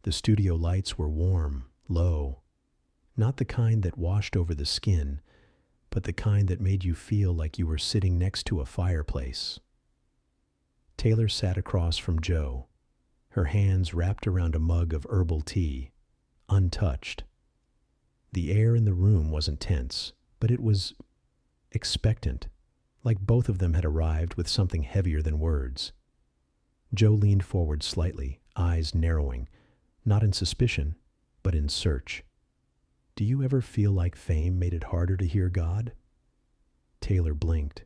The studio lights were warm, low, not the kind that washed over the skin, but the kind that made you feel like you were sitting next to a fireplace. Taylor sat across from Joe, her hands wrapped around a mug of herbal tea, untouched. The air in the room wasn't tense, but it was expectant, like both of them had arrived with something heavier than words. Joe leaned forward slightly, eyes narrowing, not in suspicion, but in search. "Do you ever feel like fame made it harder to hear God?" Taylor blinked.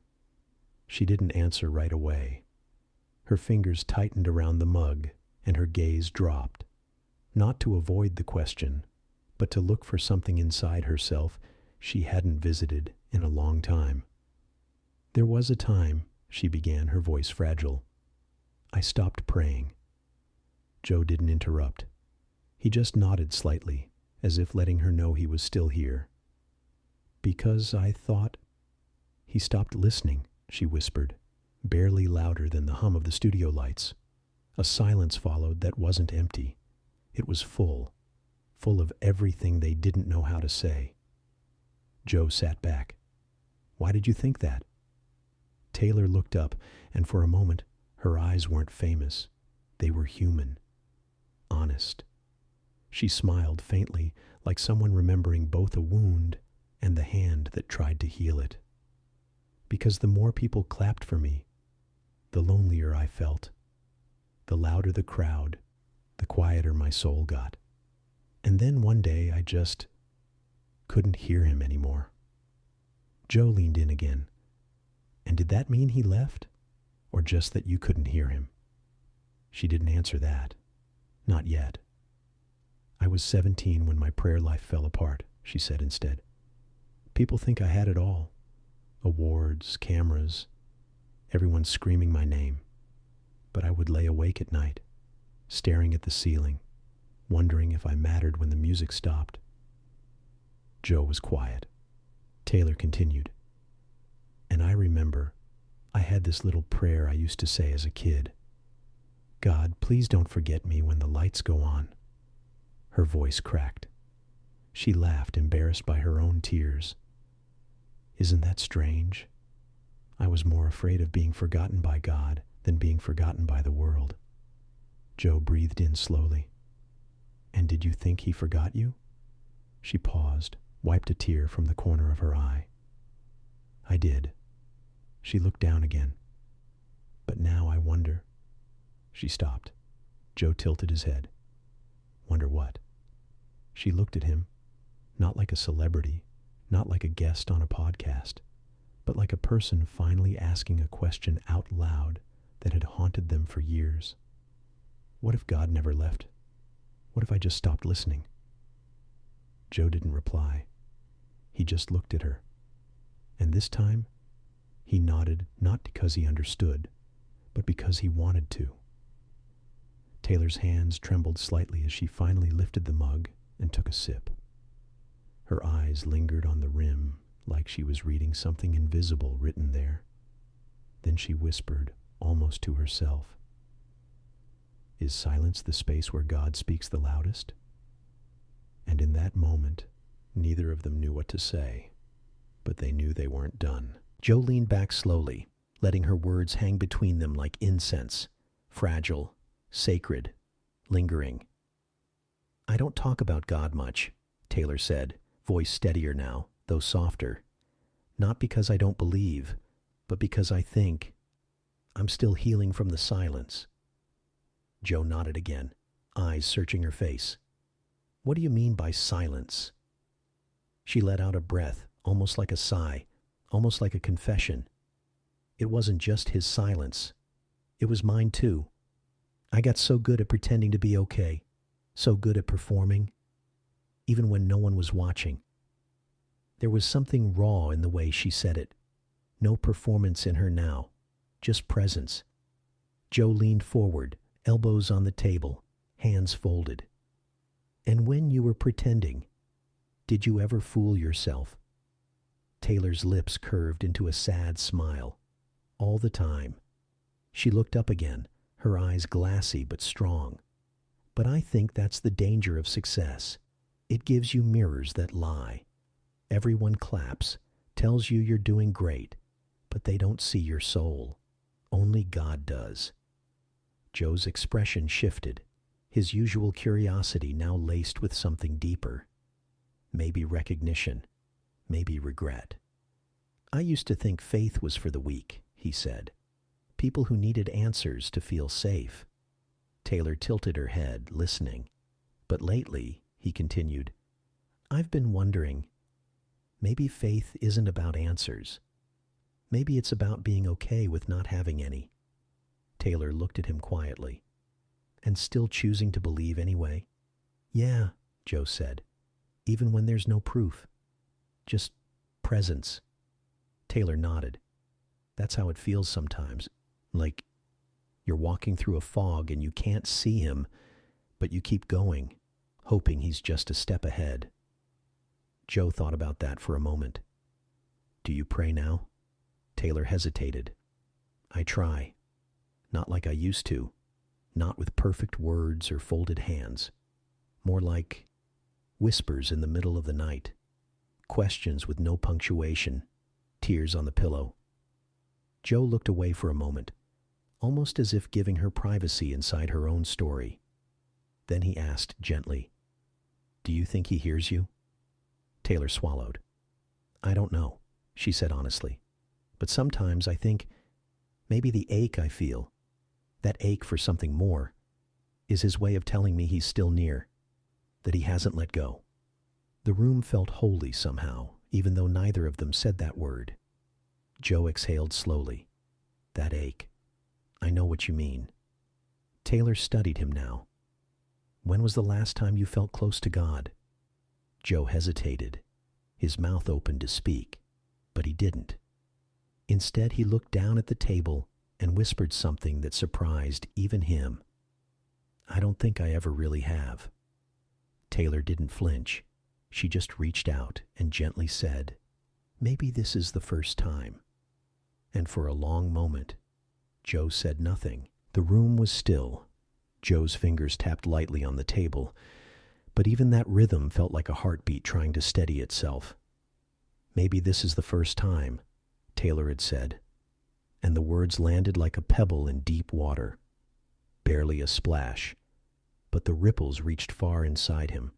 She didn't answer right away. Her fingers tightened around the mug, and her gaze dropped, not to avoid the question, but to look for something inside herself she hadn't visited in a long time. "There was a time," she began, her voice fragile, "I stopped praying." Joe didn't interrupt. He just nodded slightly, as if letting her know he was still here. "Because I thought—" He stopped listening, she whispered, barely louder than the hum of the studio lights. A silence followed that wasn't empty. It was full of everything they didn't know how to say. Joe sat back. "Why did you think that?" Taylor looked up, and for a moment, her eyes weren't famous. They were human, honest. She smiled faintly, like someone remembering both a wound and the hand that tried to heal it. "Because the more people clapped for me, the lonelier I felt. The louder the crowd, the quieter my soul got. And then one day I just couldn't hear him anymore." Joe leaned in again. "And did that mean he left? Or just that you couldn't hear him?" She didn't answer that. Not yet. "I was 17 when my prayer life fell apart," she said instead. "People think I had it all. Awards, cameras, everyone screaming my name. But I would lay awake at night, staring at the ceiling, wondering if I mattered when the music stopped." Joe was quiet. Taylor continued. "And I remember I had this little prayer I used to say as a kid. 'God, please don't forget me when the lights go on.'" Her voice cracked. She laughed, embarrassed by her own tears. "Isn't that strange? I was more afraid of being forgotten by God than being forgotten by the world." Joe breathed in slowly. "And did you think he forgot you?" She paused, wiped a tear from the corner of her eye. "I did." She looked down again. "But now I wonder—" She stopped. Joe tilted his head. "Wonder what?" She looked at him, not like a celebrity, not like a guest on a podcast, but like a person finally asking a question out loud that had haunted them for years. "What if God never left? What if I just stopped listening?" Joe didn't reply. He just looked at her. And this time, he nodded not because he understood, but because he wanted to. Taylor's hands trembled slightly as she finally lifted the mug and took a sip. Her eyes lingered on the rim like she was reading something invisible written there. Then she whispered, almost to herself, "Is silence the space where God speaks the loudest?" And in that moment, neither of them knew what to say, but they knew they weren't done. Joe leaned back slowly, letting her words hang between them like incense, fragile, sacred, lingering. "I don't talk about God much," Taylor said, voice steadier now, though softer. "Not because I don't believe, but because I think I'm still healing from the silence." Joe nodded again, eyes searching her face. "What do you mean by silence?" She let out a breath, almost like a sigh, almost like a confession. "It wasn't just his silence. It was mine too. I got so good at pretending to be okay, so good at performing, even when no one was watching." There was something raw in the way she said it. No performance in her now, just presence. Joe leaned forward, elbows on the table, hands folded. "And when you were pretending, did you ever fool yourself?" Taylor's lips curved into a sad smile. "All the time." She looked up again, her eyes glassy but strong. But I think that's the danger of success. It gives you mirrors that lie. Everyone claps, tells you you're doing great, but they don't see your soul. Only God does. Joe's expression shifted, his usual curiosity now laced with something deeper. Maybe recognition, maybe regret. I used to think faith was for the weak, he said. People who needed answers to feel safe. Taylor tilted her head, listening. But lately, he continued, I've been wondering, maybe faith isn't about answers. Maybe it's about being okay with not having any. Taylor looked at him quietly. And still choosing to believe anyway? Yeah, Joe said, even when there's no proof. Just presence. Taylor nodded. That's how it feels sometimes. Like you're walking through a fog and you can't see him, but you keep going, hoping he's just a step ahead. Joe thought about that for a moment. Do you pray now? Taylor hesitated. I try. Not like I used to. Not with perfect words or folded hands. More like whispers in the middle of the night. Questions with no punctuation. Tears on the pillow. Joe looked away for a moment, almost as if giving her privacy inside her own story. Then he asked gently, Do you think he hears you? Taylor swallowed. I don't know, she said honestly. But sometimes I think maybe the ache I feel, that ache for something more, is his way of telling me he's still near, that he hasn't let go. The room felt holy somehow, even though neither of them said that word. Joe exhaled slowly. That ache. I know what you mean. Taylor studied him now. When was the last time you felt close to God? Joe hesitated. His mouth opened to speak, but he didn't. Instead, he looked down at the table and whispered something that surprised even him. I don't think I ever really have. Taylor didn't flinch. She just reached out and gently said, Maybe this is the first time. And for a long moment, Joe said nothing. The room was still. Joe's fingers tapped lightly on the table, but even that rhythm felt like a heartbeat trying to steady itself. Maybe this is the first time, Taylor had said, and the words landed like a pebble in deep water. Barely a splash, but the ripples reached far inside him.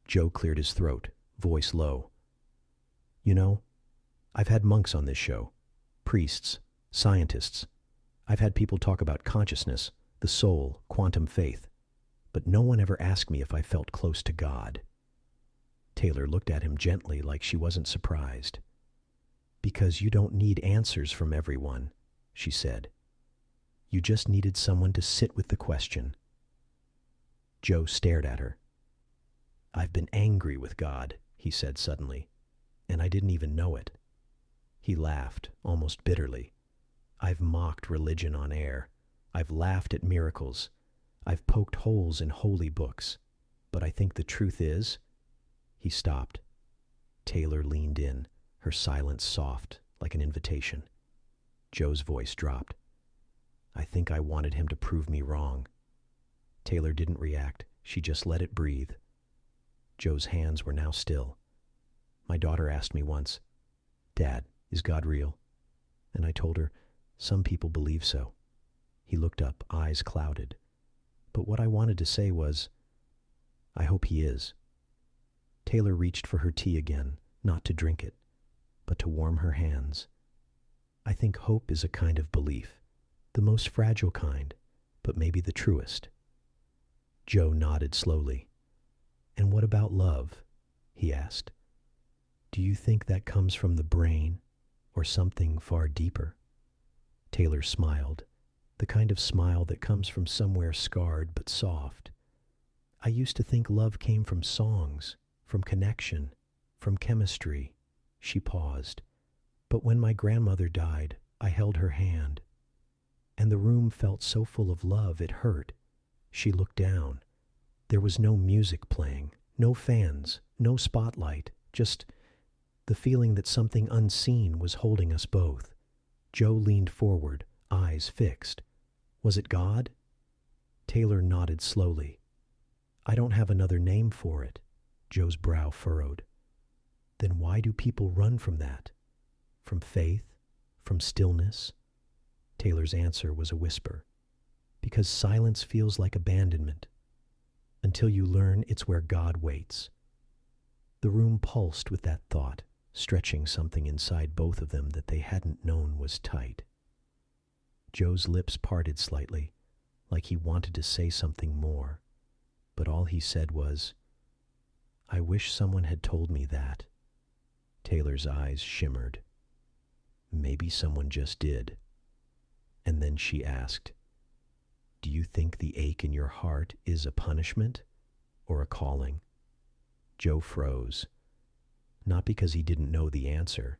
Joe cleared his throat, voice low. You know, I've had monks on this show, priests, scientists. I've had people talk about consciousness, the soul, quantum faith, but no one ever asked me if I felt close to God. Taylor looked at him gently like she wasn't surprised. Because you don't need answers from everyone, she said. You just needed someone to sit with the question. Joe stared at her. I've been angry with God, he said suddenly, and I didn't even know it. He laughed, almost bitterly. I've mocked religion on air. I've laughed at miracles. I've poked holes in holy books. But I think the truth is... He stopped. Taylor leaned in, her silence soft, like an invitation. Joe's voice dropped. I think I wanted him to prove me wrong. Taylor didn't react. She just let it breathe. Joe's hands were now still. My daughter asked me once, Dad, is God real? And I told her, some people believe so. He looked up, eyes clouded. But what I wanted to say was, I hope he is. Taylor reached for her tea again, not to drink it, but to warm her hands. I think hope is a kind of belief, the most fragile kind, but maybe the truest. Joe nodded slowly. And what about love? He asked. Do you think that comes from the brain or something far deeper? Taylor smiled, the kind of smile that comes from somewhere scarred but soft. I used to think love came from songs, from connection, from chemistry. She paused. But when my grandmother died, I held her hand. And the room felt so full of love it hurt. She looked down. There was no music playing, no fans, no spotlight, just the feeling that something unseen was holding us both. Joe leaned forward, eyes fixed. Was it God? Taylor nodded slowly, I don't have another name for it. Joe's brow furrowed. Then why do people run from that? From faith? From stillness? Taylor's answer was a whisper. Because silence feels like abandonment. Until you learn it's where God waits. The room pulsed with that thought, stretching something inside both of them that they hadn't known was tight. Joe's lips parted slightly, like he wanted to say something more, but all he said was, I wish someone had told me that. Taylor's eyes shimmered. Maybe someone just did. And then she asked, do you think the ache in your heart is a punishment or a calling? Joe froze, not because he didn't know the answer,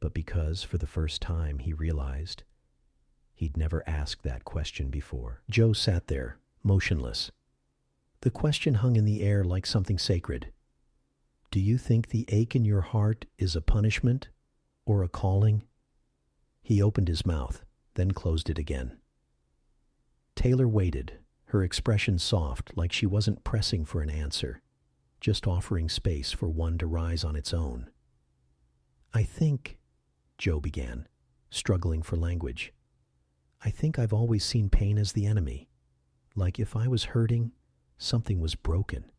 but because for the first time he realized he'd never asked that question before. Joe sat there, motionless. The question hung in the air like something sacred. Do you think the ache in your heart is a punishment or a calling? He opened his mouth, then closed it again. Taylor waited, her expression soft, like she wasn't pressing for an answer, just offering space for one to rise on its own. I think, Joe began, struggling for language, I think I've always seen pain as the enemy. Like if I was hurting, something was broken.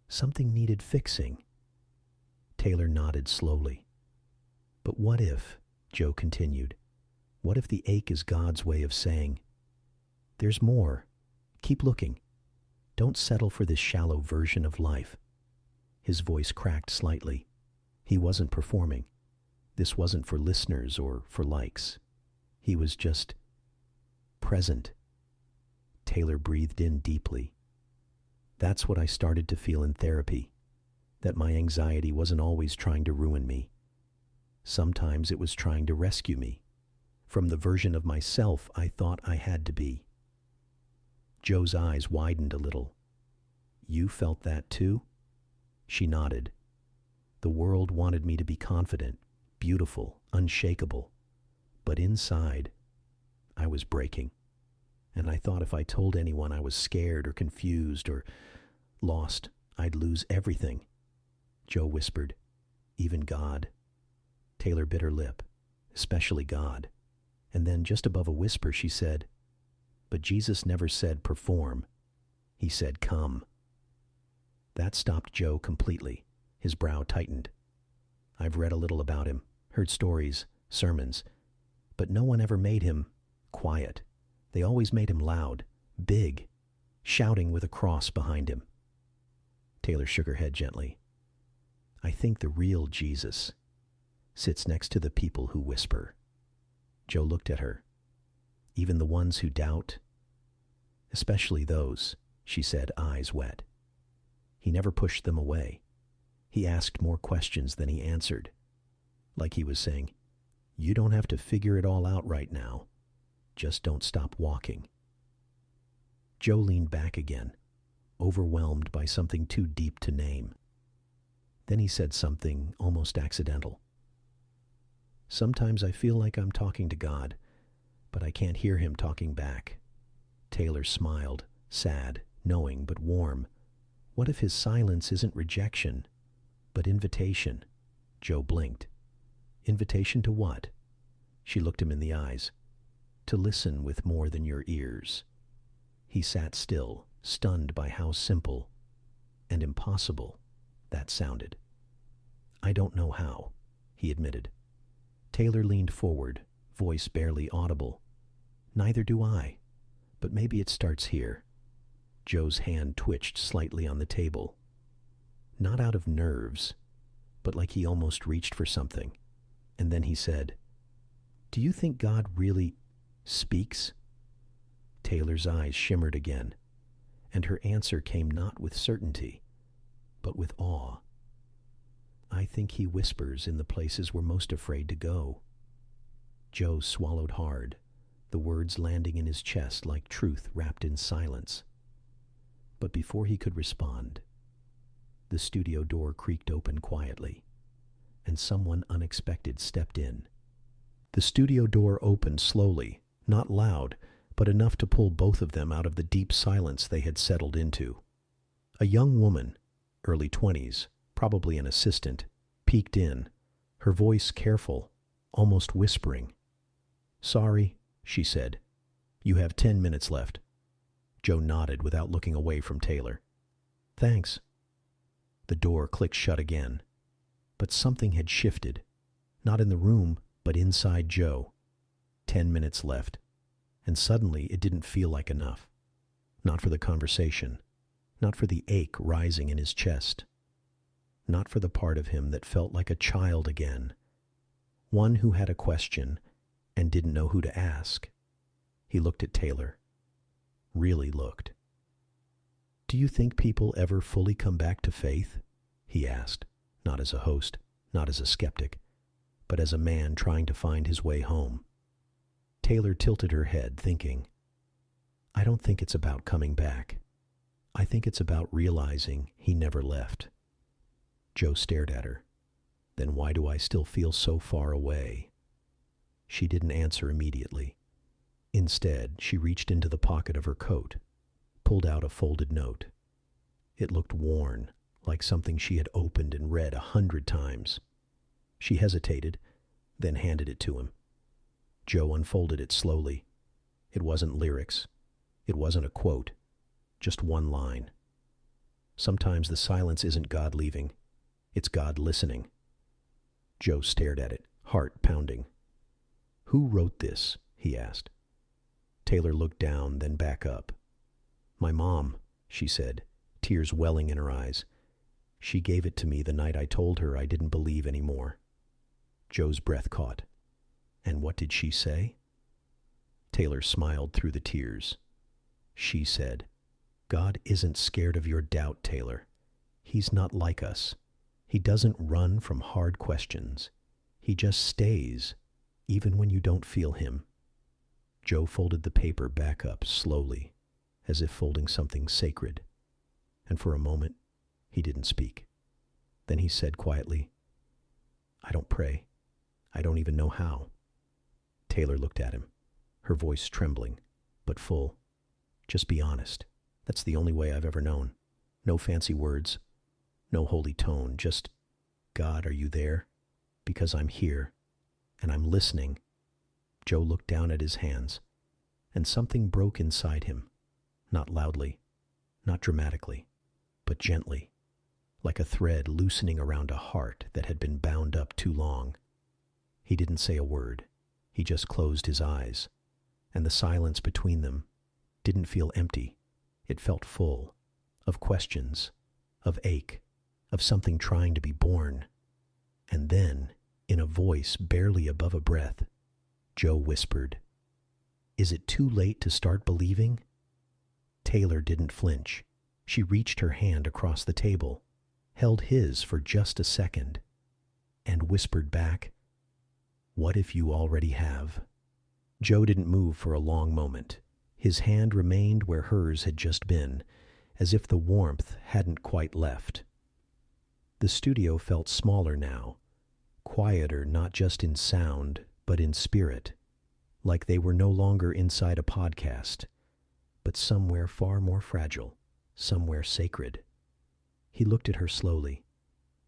Something needed fixing. Taylor nodded slowly. But what if, Joe continued, what if the ache is God's way of saying, there's more. Keep looking. Don't settle for this shallow version of life. His voice cracked slightly. He wasn't performing. This wasn't for listeners or for likes. He was just present. Taylor breathed in deeply. That's what I started to feel in therapy, that my anxiety wasn't always trying to ruin me. Sometimes it was trying to rescue me from the version of myself I thought I had to be. Joe's eyes widened a little. You felt that too? She nodded. The world wanted me to be confident, beautiful, unshakable. But inside, I was breaking. And I thought if I told anyone I was scared or confused or lost, I'd lose everything. Joe whispered, even God. Taylor bit her lip, especially God. And then just above a whisper she said, but Jesus never said perform. He said come. That stopped Joe completely. His brow tightened. I've read a little about him, heard stories, sermons, but no one ever made him quiet. They always made him loud, big, shouting with a cross behind him. Taylor shook her head gently. I think the real Jesus sits next to the people who whisper. Joe looked at her. Even the ones who doubt? Especially those, she said, eyes wet. He never pushed them away. He asked more questions than he answered. Like he was saying, you don't have to figure it all out right now. Just don't stop walking. Joe leaned back again, overwhelmed by something too deep to name. Then he said something almost accidental. Sometimes I feel like I'm talking to God, but I can't hear him talking back. Taylor smiled, sad, knowing, but warm. What if his silence isn't rejection, but invitation? Joe blinked. Invitation to what? She looked him in the eyes. To listen with more than your ears. He sat still, stunned by how simple and impossible that sounded. I don't know how, he admitted. Taylor leaned forward, voice barely audible. Neither do I, but maybe it starts here. Joe's hand twitched slightly on the table. Not out of nerves, but like he almost reached for something. And then he said, do you think God really speaks? Taylor's eyes shimmered again, and her answer came not with certainty, but with awe. I think he whispers in the places we're most afraid to go. Joe swallowed hard, the words landing in his chest like truth wrapped in silence. But before he could respond, the studio door creaked open quietly, and someone unexpected stepped in. The studio door opened slowly, not loud, but enough to pull both of them out of the deep silence they had settled into. A young woman, early 20s, probably an assistant, peeked in, her voice careful, almost whispering. "Sorry," she said. "You have 10 minutes left." Joe nodded without looking away from Taylor. "Thanks." The door clicked shut again. But something had shifted. Not in the room, but inside Joe. 10 minutes left. And suddenly it didn't feel like enough. Not for the conversation. Not for the ache rising in his chest. Not for the part of him that felt like a child again. One who had a question and didn't know who to ask. He looked at Taylor. Really looked. "Do you think people ever fully come back to faith?" he asked, not as a host, not as a skeptic, but as a man trying to find his way home. Taylor tilted her head, thinking, "I don't think it's about coming back. I think it's about realizing he never left." Joe stared at her. "Then why do I still feel so far away?" She didn't answer immediately. Instead, she reached into the pocket of her coat, pulled out a folded note. It looked worn, like something she had opened and read 100 times. She hesitated, then handed it to him. Joe unfolded it slowly. It wasn't lyrics. It wasn't a quote. Just one line. "Sometimes the silence isn't God leaving. It's God listening." Joe stared at it, heart pounding. "Who wrote this?" he asked. Taylor looked down, then back up. "My mom," she said, tears welling in her eyes. "She gave it to me the night I told her I didn't believe anymore." Joe's breath caught. "And what did she say?" Taylor smiled through the tears. She said, "God isn't scared of your doubt, Taylor. He's not like us. He doesn't run from hard questions. He just stays, even when you don't feel him." Joe folded the paper back up slowly, as if folding something sacred. And for a moment, he didn't speak. Then he said quietly, "I don't pray. I don't even know how." Taylor looked at him, her voice trembling, but full. "Just be honest. That's the only way I've ever known. No fancy words, no holy tone, just, 'God, are you there? Because I'm here, and I'm listening.'" Joe looked down at his hands, and something broke inside him, not loudly, not dramatically, but gently, like a thread loosening around a heart that had been bound up too long. He didn't say a word. He just closed his eyes, and the silence between them didn't feel empty. It felt full, of questions, of ache, of something trying to be born. And then, in a voice barely above a breath, Joe whispered, "Is it too late to start believing?" Taylor didn't flinch. She reached her hand across the table, held his for just a second, and whispered back, "What if you already have?" Joe didn't move for a long moment. His hand remained where hers had just been, as if the warmth hadn't quite left. The studio felt smaller now, quieter not just in sound, but in spirit, like they were no longer inside a podcast, but somewhere far more fragile, somewhere sacred. He looked at her slowly.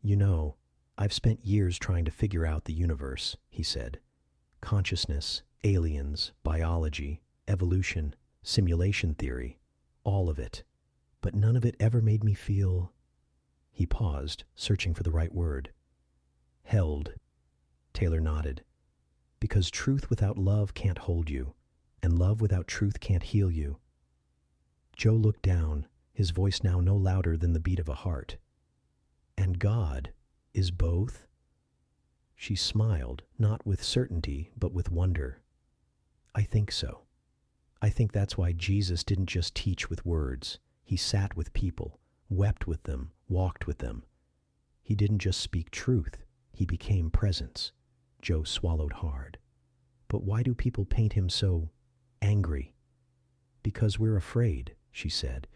"You know, I've spent years trying to figure out the universe," he said. "Consciousness, aliens, biology, evolution, simulation theory, all of it. But none of it ever made me feel..." He paused, searching for the right word. "Held." Taylor nodded. "Because truth without love can't hold you, and love without truth can't heal you." Joe looked down, his voice now no louder than the beat of a heart. "And God is both?" She smiled, not with certainty, but with wonder. "I think so. I think that's why Jesus didn't just teach with words. He sat with people, wept with them, walked with them. He didn't just speak truth. He became presence." Joe swallowed hard. "But why do people paint him so angry?" "Because we're afraid," she said.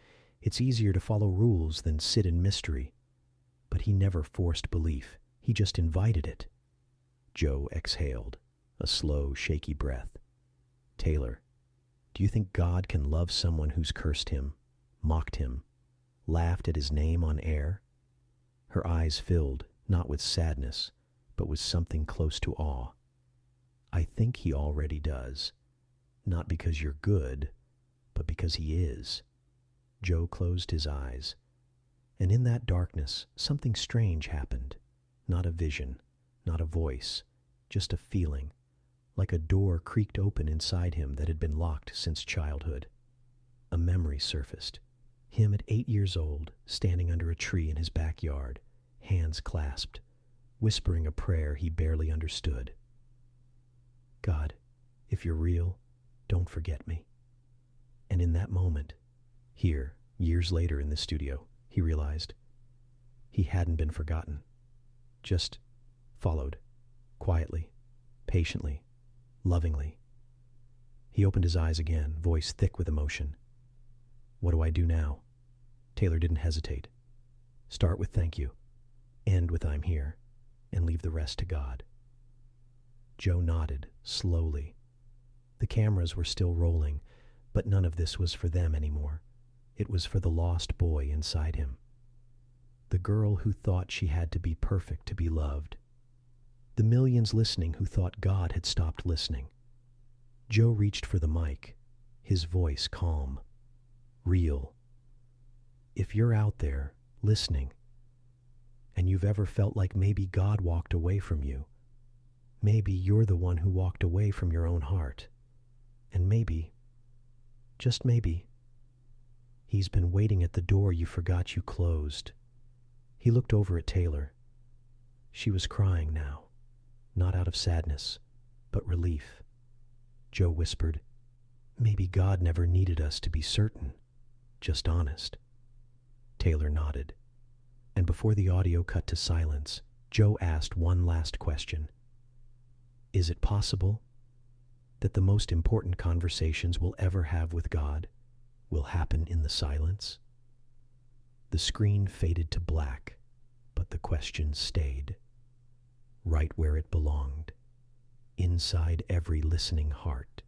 "It's easier to follow rules than sit in mystery." But he never forced belief. He just invited it. Joe exhaled, a slow, shaky breath. "Taylor, do you think God can love someone who's cursed him, mocked him, laughed at his name on air? Her eyes filled, not with sadness, but with something close to awe. I think he already does. Not because you're good, but because he is. Joe closed his eyes. And in that darkness, something strange happened. Not a vision, not a voice, just a feeling, like a door creaked open inside him that had been locked since childhood. A memory surfaced. Him at 8 years old, standing under a tree in his backyard, hands clasped, whispering a prayer he barely understood. God, if you're real, don't forget me. And in that moment, here, years later in the studio, he realized he hadn't been forgotten, just followed, quietly, patiently, lovingly. He opened his eyes again, voice thick with emotion. What do I do now? Taylor didn't hesitate. Start with thank you, end with I'm here, and leave the rest to God. Joe nodded, slowly. The cameras were still rolling, but none of this was for them anymore. It was for the lost boy inside him. The girl who thought she had to be perfect to be loved. The millions listening who thought God had stopped listening. Joe reached for the mic, his voice calm, real. If you're out there, listening, and you've ever felt like maybe God walked away from you, maybe you're the one who walked away from your own heart, and maybe, just maybe, He's been waiting at the door you forgot you closed. He looked over at Taylor. She was crying now, not out of sadness, but relief. Joe whispered, maybe God never needed us to be certain, just honest. Taylor nodded, and before the audio cut to silence, Joe asked one last question. Is it possible that the most important conversations we'll ever have with God will happen in the silence? The screen faded to black, but the question stayed, right where it belonged, inside every listening heart.